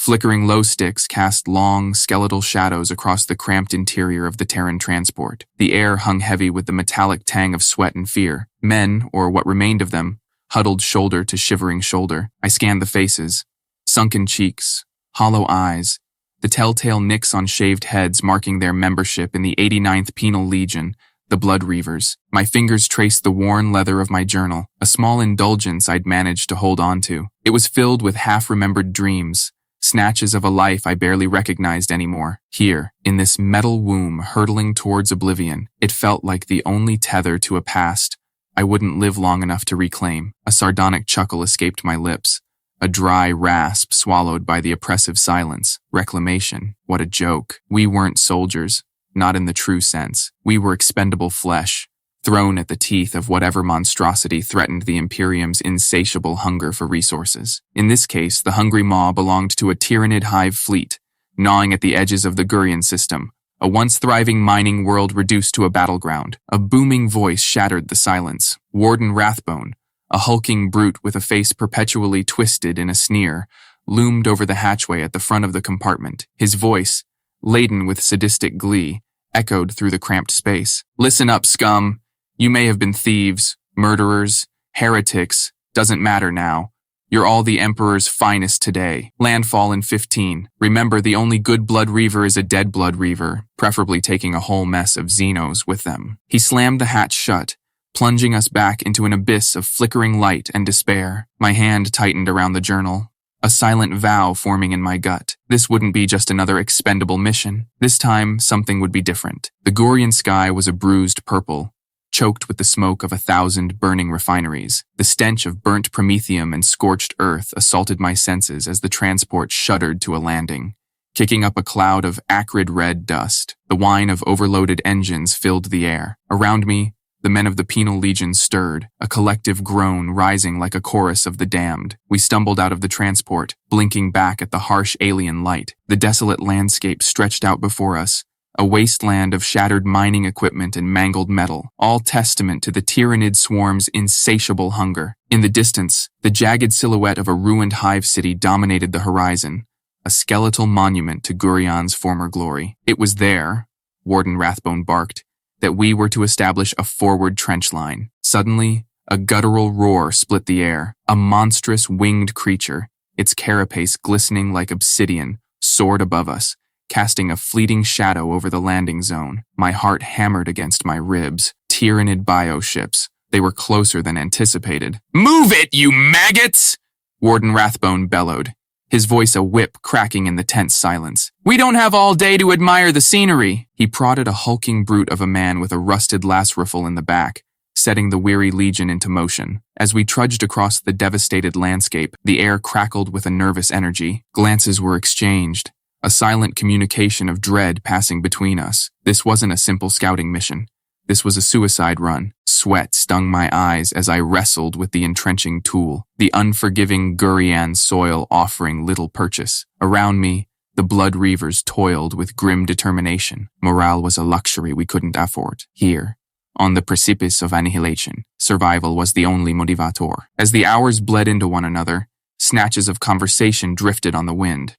Flickering glow sticks cast long, skeletal shadows across the cramped interior of the Terran transport. The air hung heavy with the metallic tang of sweat and fear. Men, or what remained of them, huddled shoulder to shivering shoulder. I scanned the faces. Sunken cheeks, hollow eyes, the telltale nicks on shaved heads marking their membership in the 89th Penal Legion, the Blood Reavers. My fingers traced the worn leather of my journal, a small indulgence I'd managed to hold on to. It was filled with half-remembered dreams, snatches of a life I barely recognized anymore. Here, in this metal womb hurtling towards oblivion, it felt like the only tether to a past I wouldn't live long enough to reclaim. A sardonic chuckle escaped my lips, a dry rasp swallowed by the oppressive silence. Reclamation. What a joke. We weren't soldiers, not in the true sense. We were expendable flesh, thrown at the teeth of whatever monstrosity threatened the Imperium's insatiable hunger for resources. In this case, the hungry maw belonged to a tyrannid hive fleet, gnawing at the edges of the Gurian system, a once thriving mining world reduced to a battleground. A booming voice shattered the silence. Warden Rathbone, a hulking brute with a face perpetually twisted in a sneer, loomed over the hatchway at the front of the compartment. His voice, laden with sadistic glee, echoed through the cramped space. "Listen up, scum. You may have been thieves, murderers, heretics. Doesn't matter now. You're all the Emperor's finest today. Landfall in 15. Remember, the only good Blood Reaver is a dead Blood Reaver, preferably taking a whole mess of Xenos with them." He slammed the hatch shut, plunging us back into an abyss of flickering light and despair. My hand tightened around the journal, a silent vow forming in my gut. This wouldn't be just another expendable mission. This time, something would be different. The Gurian sky was a bruised purple, choked with the smoke of 1,000 burning refineries. The stench of burnt promethium and scorched earth assaulted my senses as the transport shuddered to a landing, kicking up a cloud of acrid red dust. The whine of overloaded engines filled the air. Around me, the men of the Penal Legion stirred, a collective groan rising like a chorus of the damned. We stumbled out of the transport, blinking back at the harsh alien light. The desolate landscape stretched out before us, a wasteland of shattered mining equipment and mangled metal, all testament to the tyrannid swarm's insatiable hunger. In the distance, the jagged silhouette of a ruined hive city dominated the horizon, a skeletal monument to Gurion's former glory. It was there, Warden Rathbone barked, that we were to establish a forward trench line. Suddenly, a guttural roar split the air. A monstrous winged creature, its carapace glistening like obsidian, soared above us, casting a fleeting shadow over the landing zone. My heart hammered against my ribs. Tyrannid bioships. They were closer than anticipated. "Move it, you maggots!" Warden Rathbone bellowed, his voice a whip cracking in the tense silence. "We don't have all day to admire the scenery." He prodded a hulking brute of a man with a rusted lass rifle in the back, setting the weary legion into motion. As we trudged across the devastated landscape, the air crackled with a nervous energy. Glances were exchanged, a silent communication of dread passing between us. This wasn't a simple scouting mission. This was a suicide run. Sweat stung my eyes as I wrestled with the entrenching tool, the unforgiving Gurian soil offering little purchase. Around me, the Blood Reavers toiled with grim determination. Morale was a luxury we couldn't afford. Here, on the precipice of annihilation, survival was the only motivator. As the hours bled into one another, snatches of conversation drifted on the wind.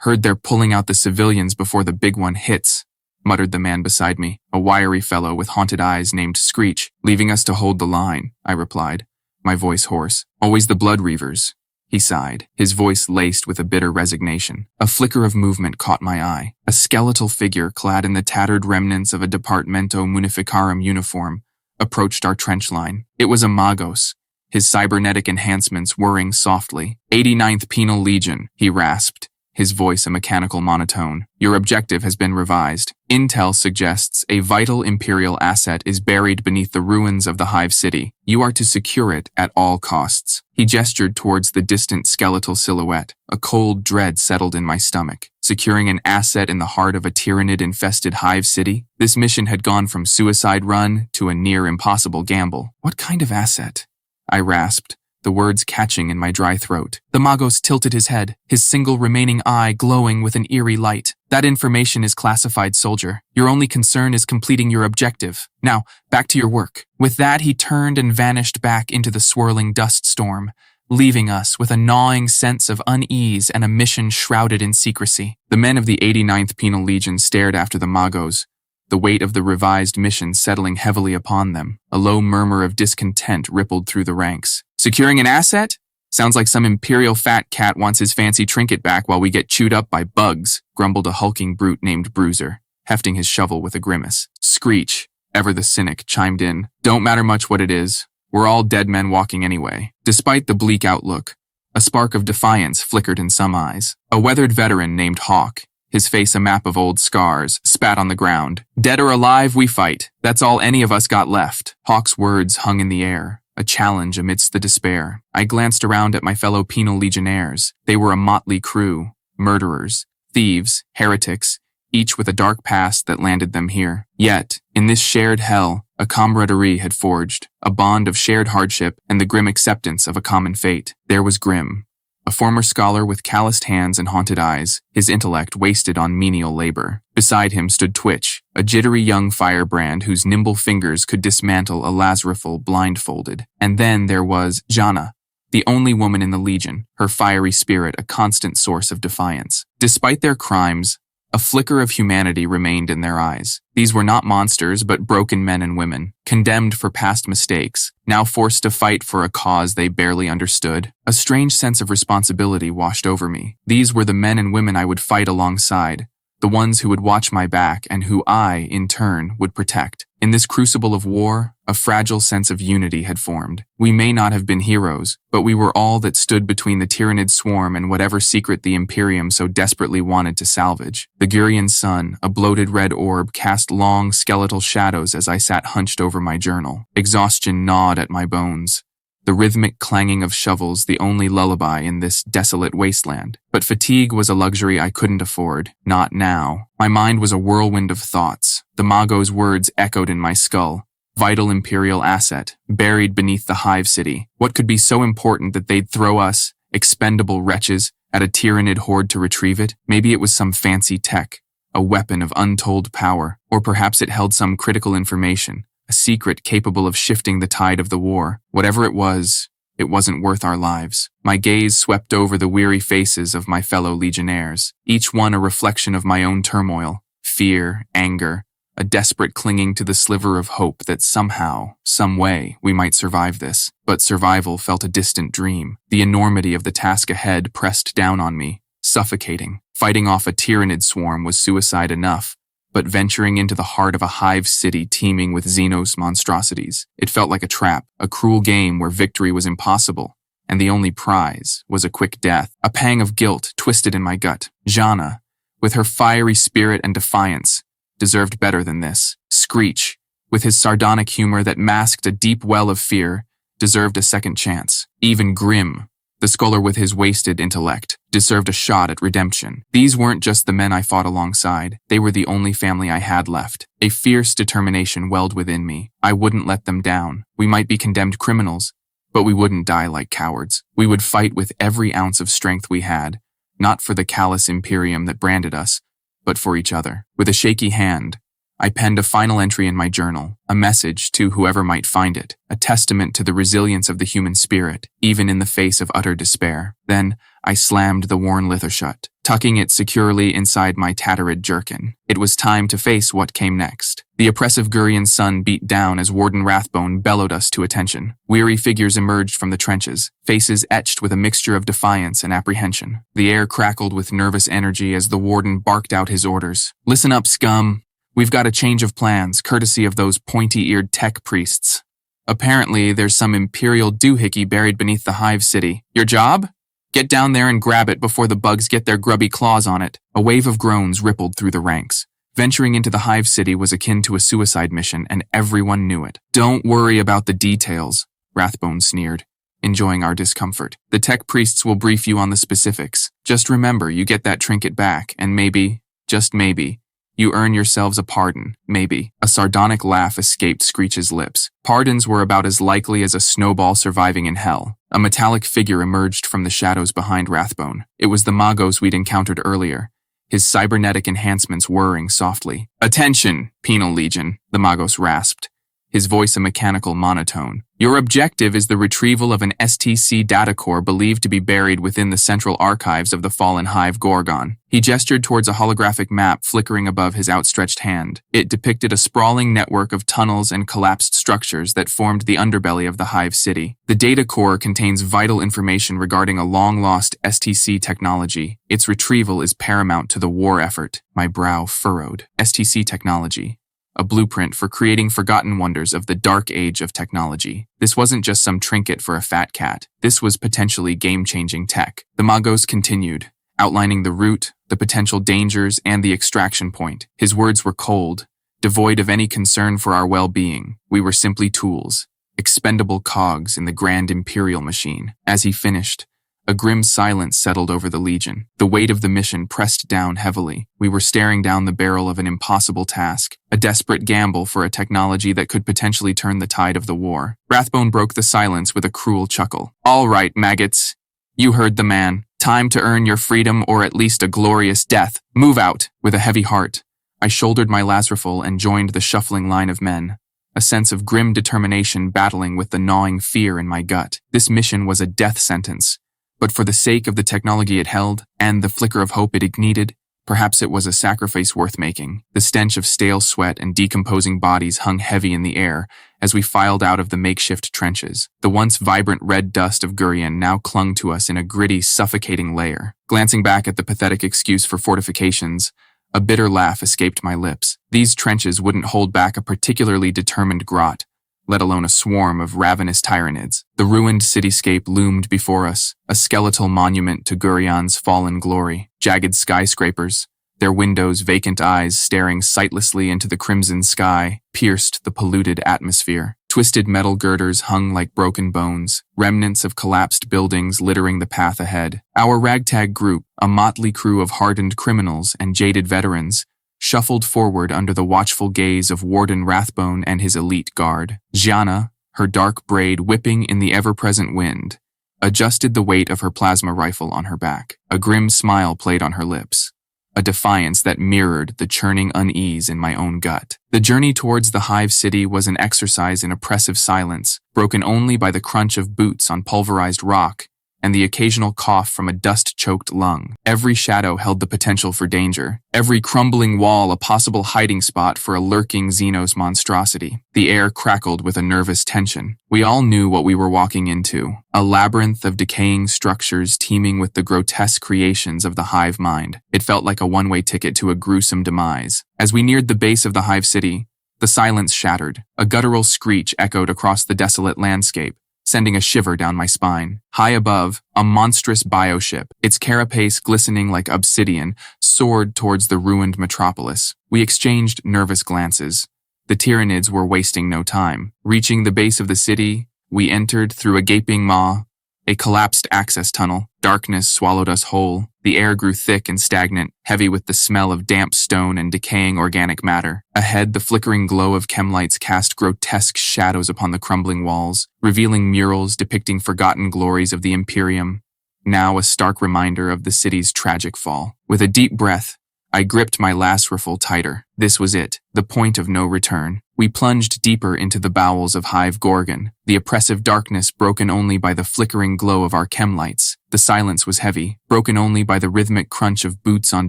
"Heard they're pulling out the civilians before the big one hits," muttered the man beside me, a wiry fellow with haunted eyes named Screech. "Leaving us to hold the line," I replied, my voice hoarse. "Always the Blood Reavers," he sighed, his voice laced with a bitter resignation. A flicker of movement caught my eye. A skeletal figure clad in the tattered remnants of a Departamento Munificarum uniform approached our trench line. It was a Magos, his cybernetic enhancements whirring softly. "89th Penal Legion," he rasped, his voice a mechanical monotone. "Your objective has been revised. Intel suggests a vital Imperial asset is buried beneath the ruins of the Hive City. You are to secure it at all costs." He gestured towards the distant skeletal silhouette. A cold dread settled in my stomach. Securing an asset in the heart of a tyrannid-infested Hive City? This mission had gone from suicide run to a near-impossible gamble. "What kind of asset?" I rasped, the words catching in my dry throat. The Magos tilted his head, his single remaining eye glowing with an eerie light. "That information is classified, soldier. Your only concern is completing your objective. Now, back to your work." With that, he turned and vanished back into the swirling dust storm, leaving us with a gnawing sense of unease and a mission shrouded in secrecy. The men of the 89th Penal Legion stared after the Magos, the weight of the revised mission settling heavily upon them. A low murmur of discontent rippled through the ranks. Securing an asset? Sounds like some imperial fat cat wants his fancy trinket back while we get chewed up by bugs, grumbled a hulking brute named Bruiser, hefting his shovel with a grimace. Screech, ever the cynic, chimed in. Don't matter much what it is. We're all dead men walking anyway. Despite the bleak outlook, a spark of defiance flickered in some eyes. A weathered veteran named Hawk, his face a map of old scars, spat on the ground. Dead or alive, we fight. That's all any of us got left. Hawk's words hung in the air, a challenge amidst the despair. I glanced around at my fellow penal legionnaires. They were a motley crew, murderers, thieves, heretics, each with a dark past that landed them here. Yet, in this shared hell, a camaraderie had forged, a bond of shared hardship and the grim acceptance of a common fate. There was Grim, a former scholar with calloused hands and haunted eyes, his intellect wasted on menial labor. Beside him stood Twitch, a jittery young firebrand whose nimble fingers could dismantle a las rifle blindfolded. And then there was Jana, the only woman in the Legion, her fiery spirit a constant source of defiance. Despite their crimes, a flicker of humanity remained in their eyes. These were not monsters, but broken men and women, condemned for past mistakes, now forced to fight for a cause they barely understood. A strange sense of responsibility washed over me. These were the men and women I would fight alongside, the ones who would watch my back and who I, in turn, would protect. In this crucible of war, a fragile sense of unity had formed. We may not have been heroes, but we were all that stood between the Tyrannid swarm and whatever secret the Imperium so desperately wanted to salvage. The Gurian sun, a bloated red orb, cast long, skeletal shadows as I sat hunched over my journal. Exhaustion gnawed at my bones, the rhythmic clanging of shovels the only lullaby in this desolate wasteland. But fatigue was a luxury I couldn't afford. Not now. My mind was a whirlwind of thoughts. The Magos' words echoed in my skull. Vital Imperial asset, buried beneath the Hive City. What could be so important that they'd throw us, expendable wretches, at a Tyrannid horde to retrieve it? Maybe it was some fancy tech, a weapon of untold power, or perhaps it held some critical information, a secret capable of shifting the tide of the war. Whatever it wasn't worth our lives. My gaze swept over the weary faces of my fellow legionnaires, each one a reflection of my own turmoil, fear, anger, a desperate clinging to the sliver of hope that somehow, some way, we might survive this. But survival felt a distant dream. The enormity of the task ahead pressed down on me, suffocating. Fighting off a Tyrannid swarm was suicide enough, but venturing into the heart of a hive city teeming with Xenos monstrosities, it felt like a trap, a cruel game where victory was impossible, and the only prize was a quick death. A pang of guilt twisted in my gut. Jana, with her fiery spirit and defiance, deserved better than this. Screech, with his sardonic humor that masked a deep well of fear, deserved a second chance. Even Grim, the scholar with his wasted intellect, deserved a shot at redemption. These weren't just the men I fought alongside. They were the only family I had left. A fierce determination welled within me. I wouldn't let them down. We might be condemned criminals, but we wouldn't die like cowards. We would fight with every ounce of strength we had, not for the callous Imperium that branded us, but for each other. With a shaky hand, I penned a final entry in my journal, a message to whoever might find it, a testament to the resilience of the human spirit, even in the face of utter despair. Then, I slammed the worn lither shut, tucking it securely inside my tattered jerkin. It was time to face what came next. The oppressive Gurian sun beat down as Warden Rathbone bellowed us to attention. Weary figures emerged from the trenches, faces etched with a mixture of defiance and apprehension. The air crackled with nervous energy as the warden barked out his orders. Listen up, scum. We've got a change of plans, courtesy of those pointy-eared tech priests. Apparently, there's some Imperial doohickey buried beneath the Hive City. Your job? Get down there and grab it before the bugs get their grubby claws on it. A wave of groans rippled through the ranks. Venturing into the Hive City was akin to a suicide mission, and everyone knew it. Don't worry about the details, Rathbone sneered, enjoying our discomfort. The tech priests will brief you on the specifics. Just remember, you get that trinket back, and maybe, just maybe, you earn yourselves a pardon, maybe. A sardonic laugh escaped Screech's lips. Pardons were about as likely as a snowball surviving in hell. A metallic figure emerged from the shadows behind Rathbone. It was the Magos we'd encountered earlier, his cybernetic enhancements whirring softly. Attention, Penal Legion, the Magos rasped, his voice a mechanical monotone. Your objective is the retrieval of an STC data core believed to be buried within the central archives of the fallen Hive Gorgon. He gestured towards a holographic map flickering above his outstretched hand. It depicted a sprawling network of tunnels and collapsed structures that formed the underbelly of the Hive city. The data core contains vital information regarding a long-lost STC technology. Its retrieval is paramount to the war effort. My brow furrowed. STC technology. A blueprint for creating forgotten wonders of the dark age of technology. This wasn't just some trinket for a fat cat. This was potentially game-changing tech. The Magos continued, outlining the route, the potential dangers, and the extraction point. His words were cold, devoid of any concern for our well-being. We were simply tools, expendable cogs in the grand Imperial machine. As he finished, a grim silence settled over the Legion. The weight of the mission pressed down heavily. We were staring down the barrel of an impossible task, a desperate gamble for a technology that could potentially turn the tide of the war. Rathbone broke the silence with a cruel chuckle. All right, maggots. You heard the man. Time to earn your freedom or at least a glorious death. Move out. With a heavy heart, I shouldered my lasrifle and joined the shuffling line of men, a sense of grim determination battling with the gnawing fear in my gut. This mission was a death sentence. But for the sake of the technology it held, and the flicker of hope it ignited, perhaps it was a sacrifice worth making. The stench of stale sweat and decomposing bodies hung heavy in the air as we filed out of the makeshift trenches. The once vibrant red dust of Gurion now clung to us in a gritty, suffocating layer. Glancing back at the pathetic excuse for fortifications, a bitter laugh escaped my lips. These trenches wouldn't hold back a particularly determined grot, let alone a swarm of ravenous tyrannids. The ruined cityscape loomed before us, a skeletal monument to Gurion's fallen glory. Jagged skyscrapers, their windows vacant eyes staring sightlessly into the crimson sky, pierced the polluted atmosphere. Twisted metal girders hung like broken bones, remnants of collapsed buildings littering the path ahead. Our ragtag group, a motley crew of hardened criminals and jaded veterans, shuffled forward under the watchful gaze of Warden Rathbone and his elite guard. Gianna, her dark braid whipping in the ever-present wind, adjusted the weight of her plasma rifle on her back. A grim smile played on her lips, a defiance that mirrored the churning unease in my own gut. The journey towards the Hive City was an exercise in oppressive silence, broken only by the crunch of boots on pulverized rock and the occasional cough from a dust-choked lung. Every shadow held the potential for danger, every crumbling wall a possible hiding spot for a lurking Xenos monstrosity. The air crackled with a nervous tension. We all knew what we were walking into, a labyrinth of decaying structures teeming with the grotesque creations of the hive mind. It felt like a one-way ticket to a gruesome demise. As we neared the base of the Hive City, the silence shattered. A guttural screech echoed across the desolate landscape, sending a shiver down my spine. High above, a monstrous bioship, its carapace glistening like obsidian, soared towards the ruined metropolis. We exchanged nervous glances. The Tyranids were wasting no time. Reaching the base of the city, we entered through a gaping maw, a collapsed access tunnel. Darkness swallowed us whole. The air grew thick and stagnant, heavy with the smell of damp stone and decaying organic matter. Ahead, the flickering glow of chemlights cast grotesque shadows upon the crumbling walls, revealing murals depicting forgotten glories of the Imperium, now a stark reminder of the city's tragic fall. With a deep breath, I gripped my lasrifle tighter. This was it, the point of no return. We plunged deeper into the bowels of Hive Gorgon, the oppressive darkness broken only by the flickering glow of our chemlights. The silence was heavy, broken only by the rhythmic crunch of boots on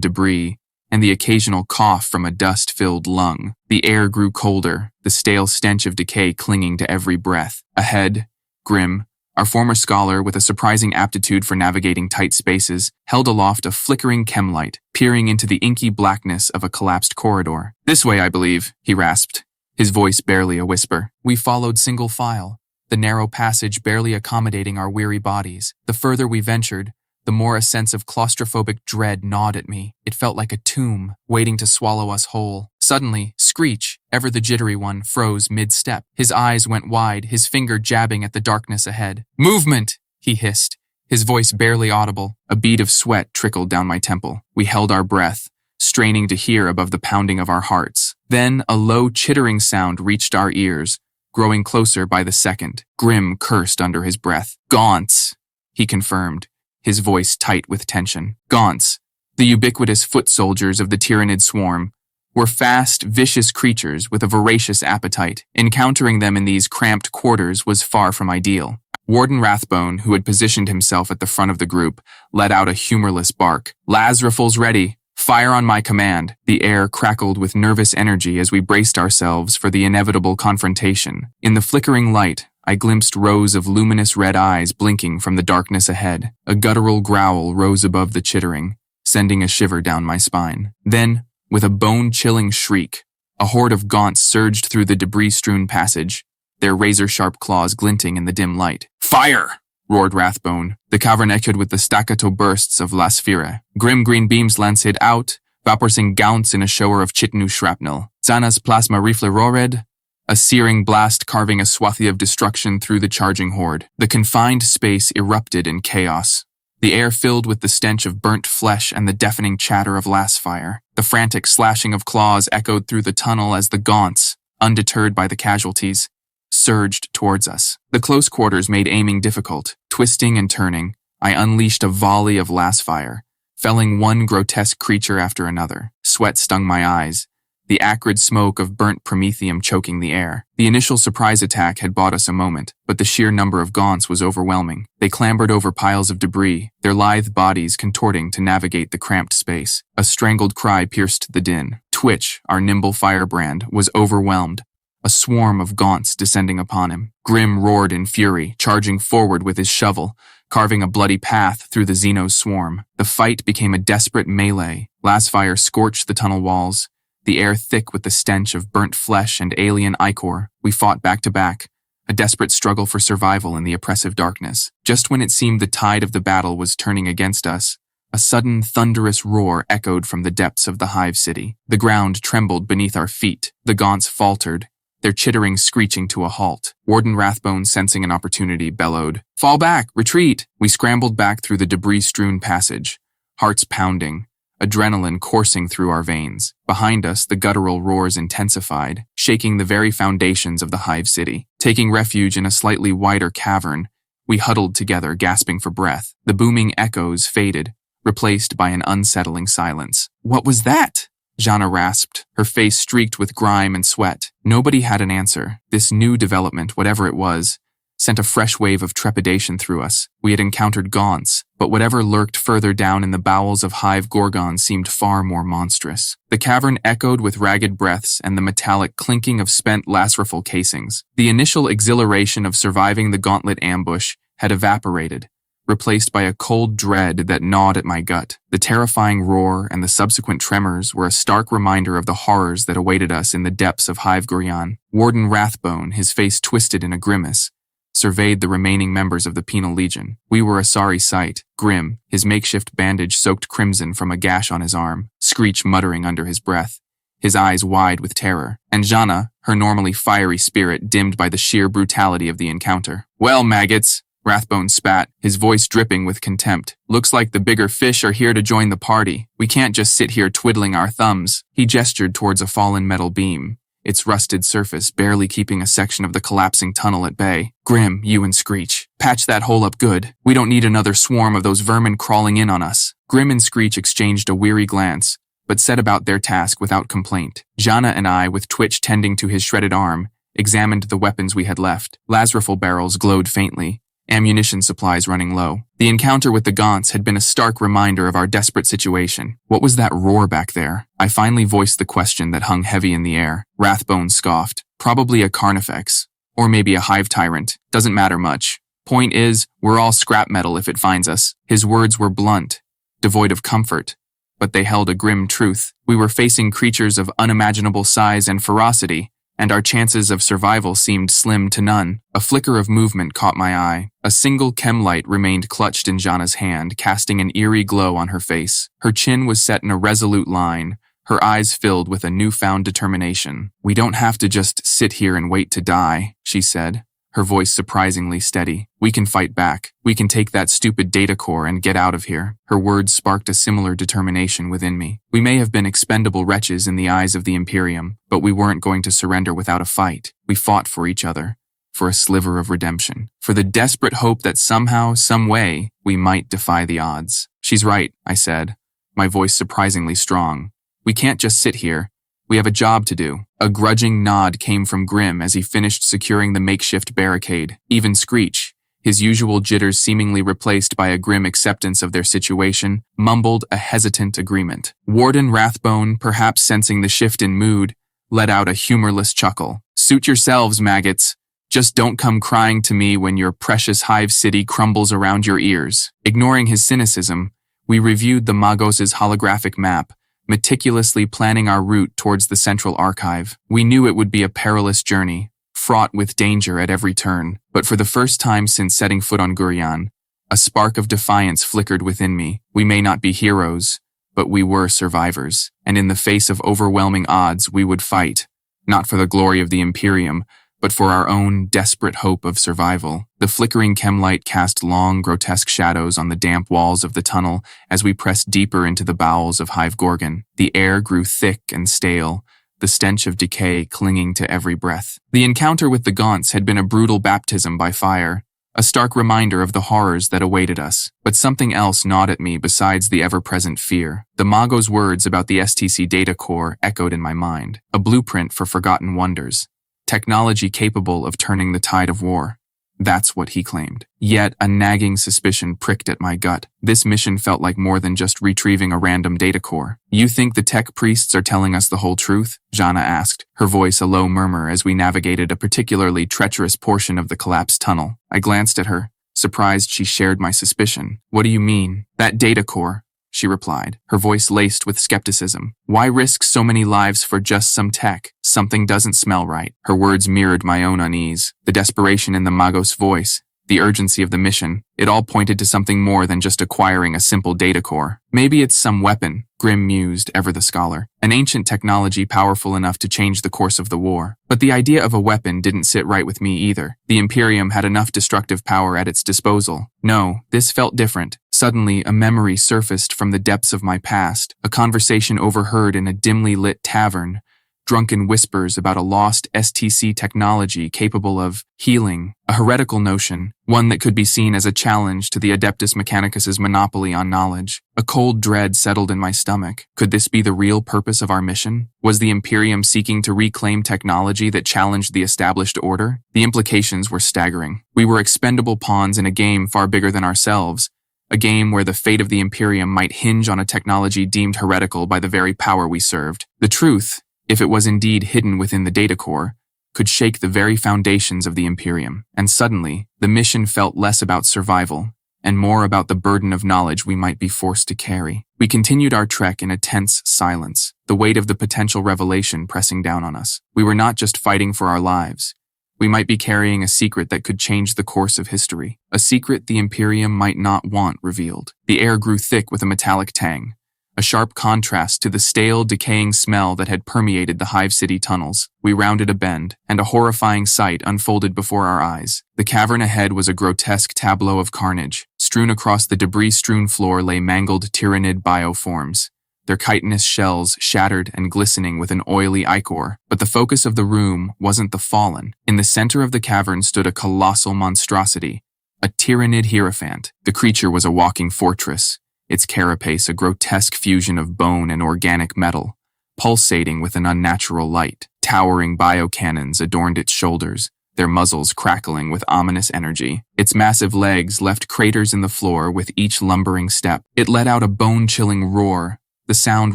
debris and the occasional cough from a dust-filled lung. The air grew colder, the stale stench of decay clinging to every breath. Ahead, Grim, our former scholar with a surprising aptitude for navigating tight spaces, held aloft a flickering chemlight, peering into the inky blackness of a collapsed corridor. "This way, I believe," he rasped, his voice barely a whisper. We followed single file, the narrow passage barely accommodating our weary bodies. The further we ventured, the more a sense of claustrophobic dread gnawed at me. It felt like a tomb, waiting to swallow us whole. Suddenly, Screech, ever the jittery one, froze mid-step. His eyes went wide, his finger jabbing at the darkness ahead. "Movement!" he hissed, his voice barely audible. A bead of sweat trickled down my temple. We held our breath, straining to hear above the pounding of our hearts. Then a low chittering sound reached our ears, growing closer by the second. Grim cursed under his breath. "Gaunts," he confirmed, his voice tight with tension. "Gaunts, the ubiquitous foot soldiers of the Tyranid swarm, were fast, vicious creatures with a voracious appetite. Encountering them in these cramped quarters was far from ideal. Warden Rathbone, who had positioned himself at the front of the group, let out a humorless bark. "Las rifles ready! Fire on my command!" The air crackled with nervous energy as we braced ourselves for the inevitable confrontation. In the flickering light, I glimpsed rows of luminous red eyes blinking from the darkness ahead. A guttural growl rose above the chittering, sending a shiver down my spine. Then, with a bone-chilling shriek, a horde of gaunts surged through the debris-strewn passage, their razor-sharp claws glinting in the dim light. "Fire!" roared Rathbone. The cavern echoed with the staccato bursts of La Sphera. Grim green beams lanced out, vaporsing gaunts in a shower of chitnu shrapnel. Zanas plasma reflerored, a searing blast carving a swathi of destruction through the charging horde. The confined space erupted in chaos, the air filled with the stench of burnt flesh and the deafening chatter of las fire. The frantic slashing of claws echoed through the tunnel as the gaunts, undeterred by the casualties, surged towards us. The close quarters made aiming difficult. Twisting and turning, I unleashed a volley of las fire, felling one grotesque creature after another. Sweat stung my eyes, the acrid smoke of burnt promethium choking the air. The initial surprise attack had bought us a moment, but the sheer number of gaunts was overwhelming. They clambered over piles of debris, their lithe bodies contorting to navigate the cramped space. A strangled cry pierced the din. Twitch, our nimble firebrand, was overwhelmed, a swarm of gaunts descending upon him. Grim roared in fury, charging forward with his shovel, carving a bloody path through the Xeno's swarm. The fight became a desperate melee. Las fire scorched the tunnel walls, the air thick with the stench of burnt flesh and alien ichor. We fought back to back, a desperate struggle for survival in the oppressive darkness. Just when it seemed the tide of the battle was turning against us, a sudden thunderous roar echoed from the depths of the hive city. The ground trembled beneath our feet. The gaunts faltered, their chittering screeching to a halt. Warden Rathbone, sensing an opportunity, bellowed, "Fall back! Retreat!" We scrambled back through the debris-strewn passage, hearts pounding, adrenaline coursing through our veins. Behind us, the guttural roars intensified, shaking the very foundations of the hive city. Taking refuge in a slightly wider cavern, we huddled together, gasping for breath. The booming echoes faded, replaced by an unsettling silence. "What was that?" Jana rasped, her face streaked with grime and sweat. Nobody had an answer. This new development, whatever it was, sent a fresh wave of trepidation through us. We had encountered gaunts, but whatever lurked further down in the bowels of hive gorgon seemed far more monstrous. The cavern echoed with ragged breaths and the metallic clinking of spent las rifle casings. The initial exhilaration of surviving the gauntlet ambush had evaporated, replaced by a cold dread that gnawed at my gut. The terrifying roar and the subsequent tremors were a stark reminder of the horrors that awaited us in the depths of Hive Guryan. Warden Rathbone, his face twisted in a grimace, surveyed the remaining members of the Penal Legion. We were a sorry sight. Grim, his makeshift bandage soaked crimson from a gash on his arm, Screech muttering under his breath, his eyes wide with terror, and Jana, her normally fiery spirit dimmed by the sheer brutality of the encounter. "Well, maggots," Rathbone spat, his voice dripping with contempt. "Looks like the bigger fish are here to join the party. We can't just sit here twiddling our thumbs." He gestured towards a fallen metal beam, its rusted surface barely keeping a section of the collapsing tunnel at bay. "Grim, you and Screech, patch that hole up good. We don't need another swarm of those vermin crawling in on us." Grim and Screech exchanged a weary glance, but set about their task without complaint. Jana and I, with Twitch tending to his shredded arm, examined the weapons we had left. Las rifle barrels glowed faintly, ammunition supplies running low. The encounter with the gaunts had been a stark reminder of our desperate situation. What was that roar back there? I finally voiced the question that hung heavy in the air. Rathbone scoffed. "Probably a carnifex. Or maybe a hive tyrant. Doesn't matter much. Point is, we're all scrap metal if it finds us." His words were blunt, devoid of comfort, but they held a grim truth. We were facing creatures of unimaginable size and ferocity, and our chances of survival seemed slim to none. A flicker of movement caught my eye. A single chem light remained clutched in Jana's hand, casting an eerie glow on her face. Her chin was set in a resolute line, her eyes filled with a newfound determination. "We don't have to just sit here and wait to die," she said, her voice surprisingly steady. "We can fight back. We can take that stupid data core and get out of here." Her words sparked a similar determination within me. We may have been expendable wretches in the eyes of the Imperium, but we weren't going to surrender without a fight. We fought for each other, for a sliver of redemption, for the desperate hope that somehow, some way, we might defy the odds. "She's right," I said, my voice surprisingly strong. "We can't just sit here. We have a job to do. A grudging nod came from Grim as he finished securing the makeshift barricade. Even Screech, his usual jitters seemingly replaced by a grim acceptance of their situation, mumbled a hesitant agreement. Warden Rathbone, perhaps sensing the shift in mood, let out a humorless chuckle. Suit yourselves, maggots. Just don't come crying to me when your precious hive city crumbles around your ears. Ignoring his cynicism, we reviewed the Magos' holographic map, meticulously planning our route towards the central archive. We knew it would be a perilous journey, fraught with danger at every turn, but for the first time since setting foot on Gurion, a spark of defiance flickered within me. We may not be heroes, but we were survivors, and in the face of overwhelming odds we would fight, not for the glory of the Imperium, but for our own desperate hope of survival. The flickering chemlight cast long, grotesque shadows on the damp walls of the tunnel as we pressed deeper into the bowels of Hive Gorgon. The air grew thick and stale, the stench of decay clinging to every breath. The encounter with the Gaunts had been a brutal baptism by fire, a stark reminder of the horrors that awaited us. But something else gnawed at me besides the ever-present fear. The Magos' words about the STC data core echoed in my mind, a blueprint for forgotten wonders. Technology capable of turning the tide of war. That's what he claimed. Yet a nagging suspicion pricked at my gut. This mission felt like more than just retrieving a random data core. You think the tech priests are telling us the whole truth? Jana asked, her voice a low murmur as we navigated a particularly treacherous portion of the collapsed tunnel. I glanced at her, surprised she shared my suspicion. What do you mean? That data core, she replied, her voice laced with skepticism. Why risk so many lives for just some tech? Something doesn't smell right. Her words mirrored my own unease. The desperation in the Magos' voice, the urgency of the mission, it all pointed to something more than just acquiring a simple data core. Maybe it's some weapon, Grim mused, ever the scholar. An ancient technology powerful enough to change the course of the war. But the idea of a weapon didn't sit right with me either. The Imperium had enough destructive power at its disposal. No, this felt different. Suddenly, a memory surfaced from the depths of my past, a conversation overheard in a dimly lit tavern, drunken whispers about a lost STC technology capable of healing, a heretical notion, one that could be seen as a challenge to the Adeptus Mechanicus's monopoly on knowledge. A cold dread settled in my stomach. Could this be the real purpose of our mission? Was the Imperium seeking to reclaim technology that challenged the established order? The implications were staggering. We were expendable pawns in a game far bigger than ourselves, a game where the fate of the Imperium might hinge on a technology deemed heretical by the very power we served. The truth, if it was indeed hidden within the data core, could shake the very foundations of the Imperium. And suddenly, the mission felt less about survival and more about the burden of knowledge we might be forced to carry. We continued our trek in a tense silence, the weight of the potential revelation pressing down on us. We were not just fighting for our lives. We might be carrying a secret that could change the course of history, a secret the Imperium might not want revealed. The air grew thick with a metallic tang, a sharp contrast to the stale, decaying smell that had permeated the Hive City tunnels. We rounded a bend, and a horrifying sight unfolded before our eyes. The cavern ahead was a grotesque tableau of carnage. Strewn across the debris-strewn floor lay mangled tyrannid bioforms, their chitinous shells shattered and glistening with an oily ichor. But the focus of the room wasn't the fallen. In the center of the cavern stood a colossal monstrosity, a tyrannid hierophant. The creature was a walking fortress, its carapace a grotesque fusion of bone and organic metal, pulsating with an unnatural light. Towering biocannons adorned its shoulders, their muzzles crackling with ominous energy. Its massive legs left craters in the floor with each lumbering step. It let out a bone-chilling roar, the sound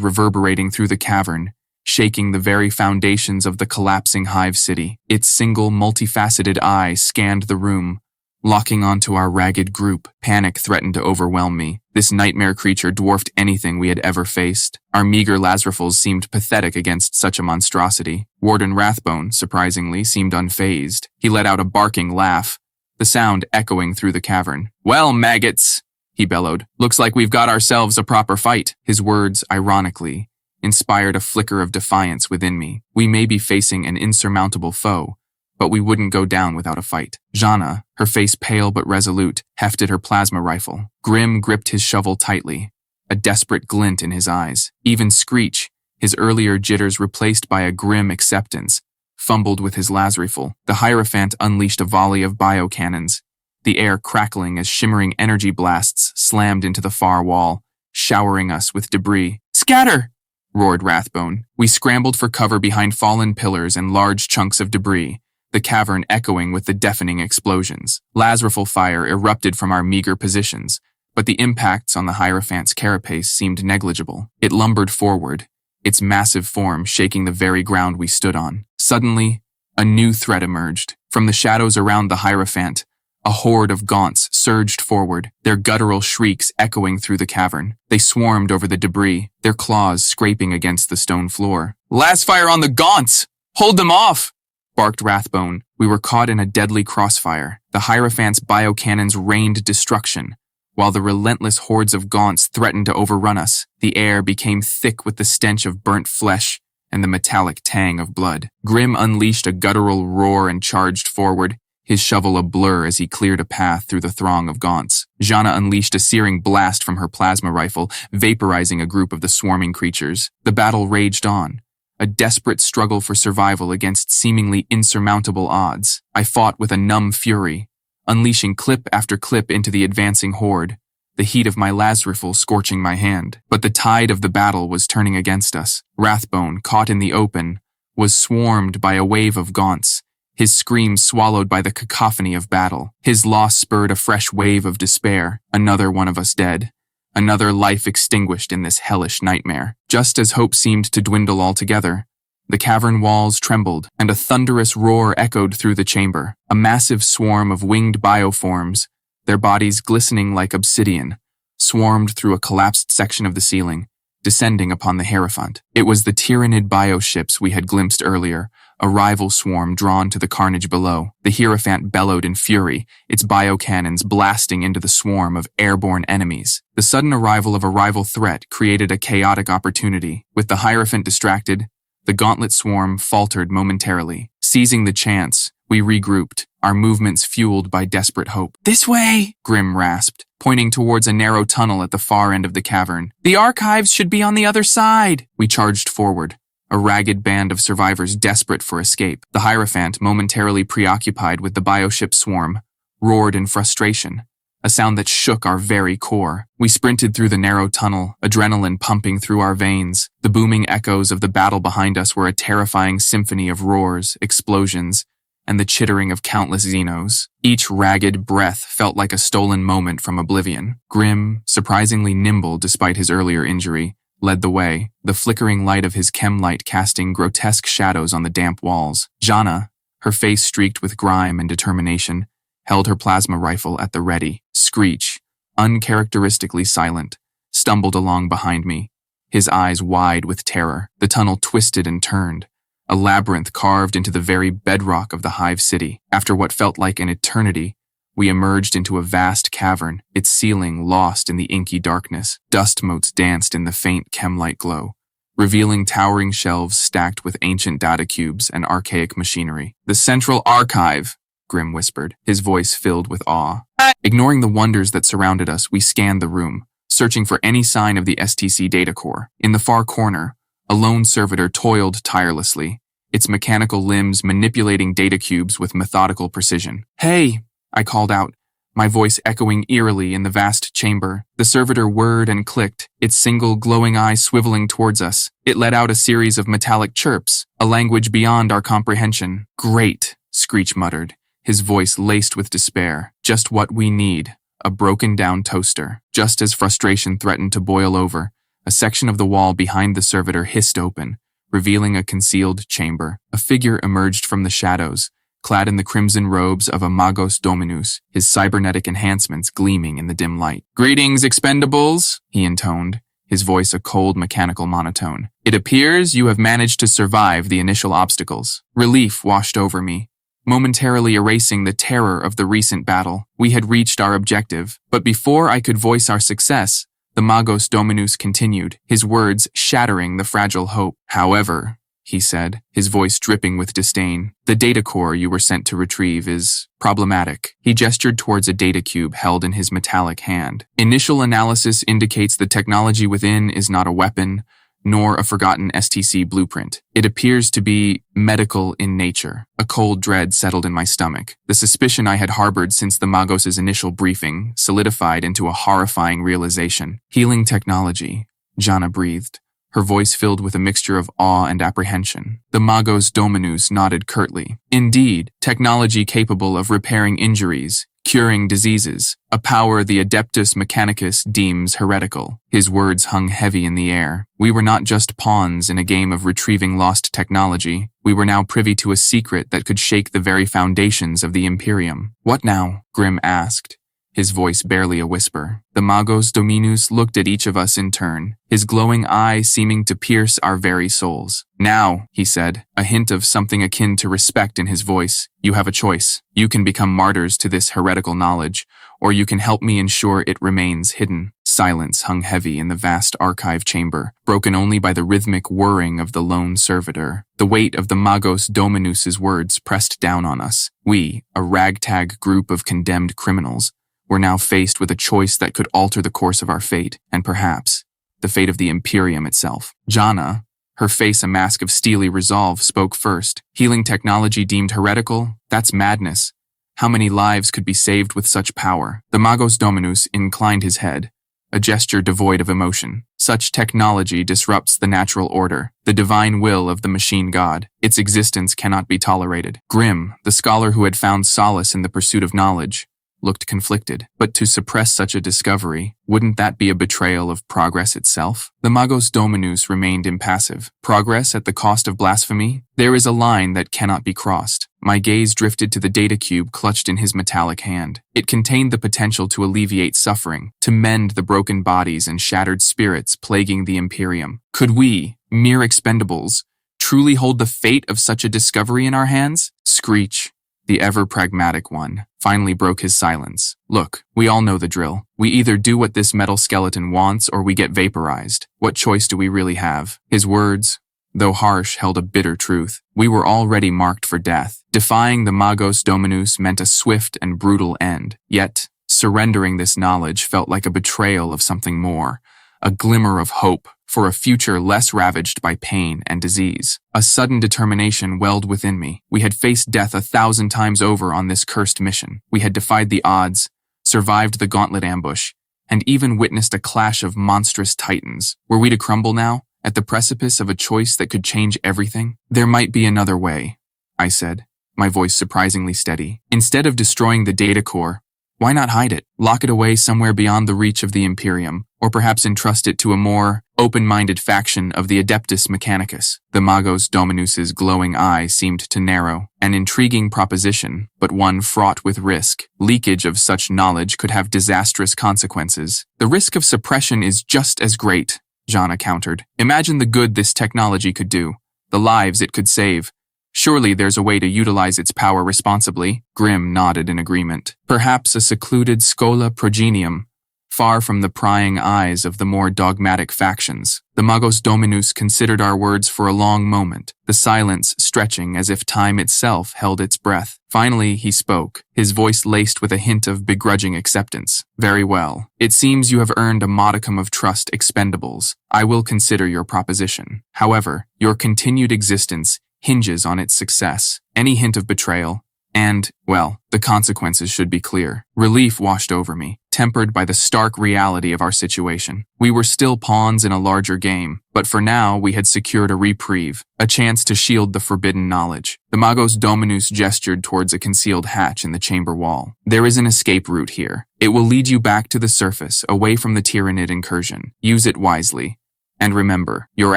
reverberating through the cavern, shaking the very foundations of the collapsing Hive City. Its single, multifaceted eye scanned the room, locking onto our ragged group. Panic threatened to overwhelm me. This nightmare creature dwarfed anything we had ever faced. Our meager Lazarifles seemed pathetic against such a monstrosity. Warden Rathbone, surprisingly, seemed unfazed. He let out a barking laugh, the sound echoing through the cavern. "Well, maggots," he bellowed, "looks like we've got ourselves a proper fight." His words, ironically, inspired a flicker of defiance within me. We may be facing an insurmountable foe, but we wouldn't go down without a fight. Jana, her face pale but resolute, hefted her plasma rifle. Grim gripped his shovel tightly, a desperate glint in his eyes. Even Screech, his earlier jitters replaced by a grim acceptance, fumbled with his las rifle. The Hierophant unleashed a volley of biocannons, the air crackling as shimmering energy blasts slammed into the far wall, showering us with debris. "Scatter!" roared Rathbone. We scrambled for cover behind fallen pillars and large chunks of debris, the cavern echoing with the deafening explosions. Lazarifal fire erupted from our meager positions, but the impacts on the Hierophant's carapace seemed negligible. It lumbered forward, its massive form shaking the very ground we stood on. Suddenly, a new threat emerged. From the shadows around the Hierophant, a horde of Gaunts surged forward, their guttural shrieks echoing through the cavern. They swarmed over the debris, their claws scraping against the stone floor. "Last fire on the Gaunts! Hold them off!" barked Rathbone. We were caught in a deadly crossfire. The Hierophant's biocannons rained destruction, while the relentless hordes of Gaunts threatened to overrun us. The air became thick with the stench of burnt flesh and the metallic tang of blood. Grim unleashed a guttural roar and charged forward, his shovel a blur as he cleared a path through the throng of Gaunts. Jana unleashed a searing blast from her plasma rifle, vaporizing a group of the swarming creatures. The battle raged on, a desperate struggle for survival against seemingly insurmountable odds. I fought with a numb fury, unleashing clip after clip into the advancing horde, the heat of my Lazarifal scorching my hand. But the tide of the battle was turning against us. Rathbone, caught in the open, was swarmed by a wave of Gaunts, his screams swallowed by the cacophony of battle. His loss spurred a fresh wave of despair. Another one of us dead. Another life extinguished in this hellish nightmare. Just as hope seemed to dwindle altogether, the cavern walls trembled, and a thunderous roar echoed through the chamber. A massive swarm of winged bioforms, their bodies glistening like obsidian, swarmed through a collapsed section of the ceiling, descending upon the Hierophant. It was the Tyranid bioships we had glimpsed earlier, a rival swarm drawn to the carnage below. The Hierophant bellowed in fury, its biocannons blasting into the swarm of airborne enemies. The sudden arrival of a rival threat created a chaotic opportunity. With the Hierophant distracted, the gauntlet swarm faltered momentarily. Seizing the chance, we regrouped, our movements fueled by desperate hope. "This way!" Grim rasped, pointing towards a narrow tunnel at the far end of the cavern. "The archives should be on the other side!" We charged forward, a ragged band of survivors desperate for escape. The Hierophant, momentarily preoccupied with the bioship swarm, roared in frustration, a sound that shook our very core. We sprinted through the narrow tunnel, adrenaline pumping through our veins. The booming echoes of the battle behind us were a terrifying symphony of roars, explosions, and the chittering of countless Xenos. Each ragged breath felt like a stolen moment from oblivion. Grim, surprisingly nimble despite his earlier injury, led the way, the flickering light of his chem light casting grotesque shadows on the damp walls. Jana, her face streaked with grime and determination, held her plasma rifle at the ready. Screech, uncharacteristically silent, stumbled along behind me, his eyes wide with terror. The tunnel twisted and turned, a labyrinth carved into the very bedrock of the Hive City. After what felt like an eternity, we emerged into a vast cavern, its ceiling lost in the inky darkness. Dust motes danced in the faint chemlight glow, revealing towering shelves stacked with ancient data cubes and archaic machinery. "The Central Archive," Grim whispered, his voice filled with awe. Ignoring the wonders that surrounded us, we scanned the room, searching for any sign of the STC data core. In the far corner, a lone servitor toiled tirelessly, its mechanical limbs manipulating data cubes with methodical precision. "Hey!" I called out, my voice echoing eerily in the vast chamber. The servitor whirred and clicked, its single glowing eye swiveling towards us. It let out a series of metallic chirps, a language beyond our comprehension. "Great," Screech muttered, his voice laced with despair. "Just what we need, a broken-down toaster." Just as frustration threatened to boil over, a section of the wall behind the servitor hissed open, revealing a concealed chamber. A figure emerged from the shadows, clad in the crimson robes of a Magos Dominus, his cybernetic enhancements gleaming in the dim light. "Greetings, expendables," he intoned, his voice a cold mechanical monotone. "It appears you have managed to survive the initial obstacles." Relief washed over me, momentarily erasing the terror of the recent battle. We had reached our objective, but before I could voice our success, the Magos Dominus continued, his words shattering the fragile hope. "However," he said, his voice dripping with disdain, "the data core you were sent to retrieve is problematic." He gestured towards a data cube held in his metallic hand. "Initial analysis indicates the technology within is not a weapon, nor a forgotten STC blueprint. It appears to be medical in nature." A cold dread settled in my stomach. The suspicion I had harbored since the Magos' initial briefing solidified into a horrifying realization. "Healing technology," Jana breathed, her voice filled with a mixture of awe and apprehension. The Magos Dominus nodded curtly. Indeed, technology capable of repairing injuries, curing diseases, a power the Adeptus Mechanicus deems heretical. His words hung heavy in the air. We were not just pawns in a game of retrieving lost technology. We were now privy to a secret that could shake the very foundations of the Imperium. What now? Grimm asked, his voice barely a whisper. The Magos Dominus looked at each of us in turn, his glowing eye seeming to pierce our very souls. Now, he said, a hint of something akin to respect in his voice, you have a choice. You can become martyrs to this heretical knowledge, or you can help me ensure it remains hidden. Silence hung heavy in the vast archive chamber, broken only by the rhythmic whirring of the lone servitor. The weight of the Magos Dominus's words pressed down on us. We, a ragtag group of condemned criminals, were now faced with a choice that could alter the course of our fate, and perhaps the fate of the Imperium itself. Jana, her face a mask of steely resolve, spoke first. Healing technology deemed heretical? That's madness. How many lives could be saved with such power? The Magos Dominus inclined his head, a gesture devoid of emotion. Such technology disrupts the natural order, the divine will of the machine god. Its existence cannot be tolerated. Grimm, the scholar who had found solace in the pursuit of knowledge, looked conflicted. But to suppress such a discovery, wouldn't that be a betrayal of progress itself? The Magos Dominus remained impassive. Progress at the cost of blasphemy? There is a line that cannot be crossed. My gaze drifted to the data cube clutched in his metallic hand. It contained the potential to alleviate suffering, to mend the broken bodies and shattered spirits plaguing the Imperium. Could we, mere expendables, truly hold the fate of such a discovery in our hands? Screech, the ever-pragmatic one, finally broke his silence. Look, we all know the drill. We either do what this metal skeleton wants or we get vaporized. What choice do we really have? His words, though harsh, held a bitter truth. We were already marked for death. Defying the Magos Dominus meant a swift and brutal end. Yet, surrendering this knowledge felt like a betrayal of something more, a glimmer of hope for a future less ravaged by pain and disease. A sudden determination welled within me. We had faced death 1,000 times over on this cursed mission. We had defied the odds, survived the gauntlet ambush, and even witnessed a clash of monstrous titans. Were we to crumble now, at the precipice of a choice that could change everything? There might be another way, I said, my voice surprisingly steady. Instead of destroying the data core, why not hide it? Lock it away somewhere beyond the reach of the Imperium, or perhaps entrust it to a more open-minded faction of the Adeptus Mechanicus. The Magos Dominus's glowing eye seemed to narrow. An intriguing proposition, but one fraught with risk. Leakage of such knowledge could have disastrous consequences. The risk of suppression is just as great, Jana countered. Imagine the good this technology could do, the lives it could save. Surely there's a way to utilize its power responsibly. Grimm nodded in agreement. Perhaps a secluded Schola Progenium, far from the prying eyes of the more dogmatic factions. The Magos Dominus considered our words for a long moment, the silence stretching as if time itself held its breath. Finally, he spoke, his voice laced with a hint of begrudging acceptance. Very well. It seems you have earned a modicum of trust, expendables. I will consider your proposition. However, your continued existence hinges on its success. Any hint of betrayal, and, well, the consequences should be clear. Relief washed over me, tempered by the stark reality of our situation. We were still pawns in a larger game, but for now we had secured a reprieve, a chance to shield the forbidden knowledge. The Magos Dominus gestured towards a concealed hatch in the chamber wall. There is an escape route here. It will lead you back to the surface, away from the Tyranid incursion. Use it wisely. And remember, your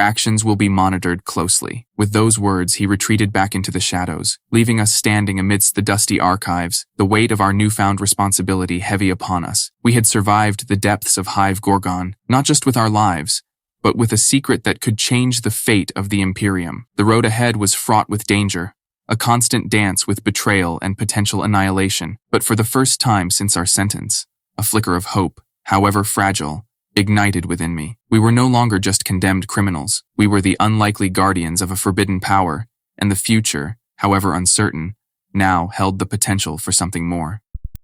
actions will be monitored closely. With those words, he retreated back into the shadows, leaving us standing amidst the dusty archives, the weight of our newfound responsibility heavy upon us. We had survived the depths of Hive Gorgon, not just with our lives, but with a secret that could change the fate of the Imperium. The road ahead was fraught with danger, a constant dance with betrayal and potential annihilation. But for the first time since our sentence, a flicker of hope, however fragile, ignited within me. We were no longer just condemned criminals. We were the unlikely guardians of a forbidden power, and the future, however uncertain, now held the potential for something more.